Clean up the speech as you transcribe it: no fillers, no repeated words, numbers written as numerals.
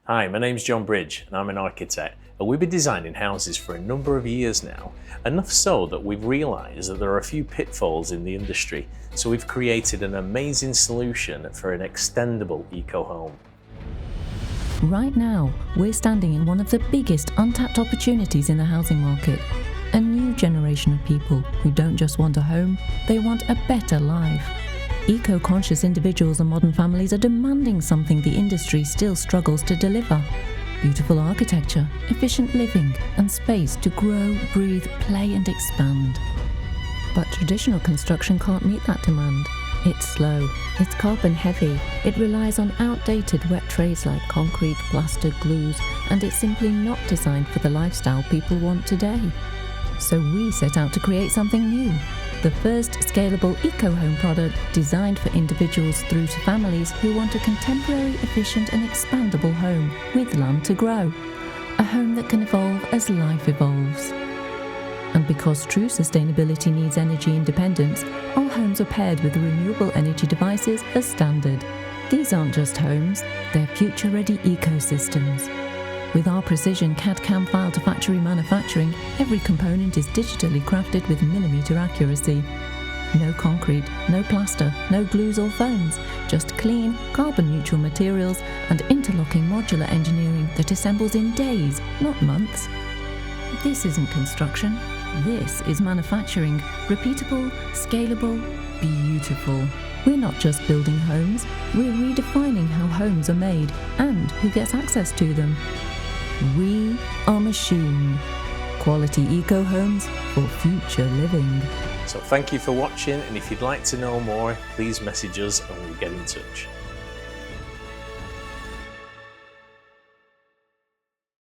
Hi, my name's John Bridge and I'm an architect, and we've been designing houses for a number of years now, enough so that we've realised that there are a few pitfalls in the industry, so we've created an amazing solution for an extendable eco-home. Right now, we're standing in one of the biggest untapped opportunities in the housing market. A new generation of people who don't just want a home, they want a better life. Eco-conscious individuals and modern families are demanding something the industry still struggles to deliver. Beautiful architecture, efficient living, and space to grow, breathe, play and expand. But traditional construction can't meet that demand. It's slow, it's carbon heavy, it relies on outdated wet trades like concrete, plaster, glues, and it's simply not designed for the lifestyle people want today. So we set out to create something new. The first scalable eco-home product designed for individuals through to families who want a contemporary, efficient and expandable home with land to grow. A home that can evolve as life evolves. And because true sustainability needs energy independence, our homes are paired with renewable energy devices as standard. These aren't just homes, they're future-ready ecosystems. With our precision CAD/CAM file to factory manufacturing, every component is digitally crafted with millimetre accuracy. No concrete, no plaster, no glues or foams, just clean, carbon-neutral materials and interlocking modular engineering that assembles in days, not months. This isn't construction, this is manufacturing, repeatable, scalable, beautiful. We're not just building homes, we're redefining how homes are made and who gets access to them. We are Machine. Quality eco-homes for future living. So thank you for watching, and if you'd like to know more, please message us and we'll get in touch.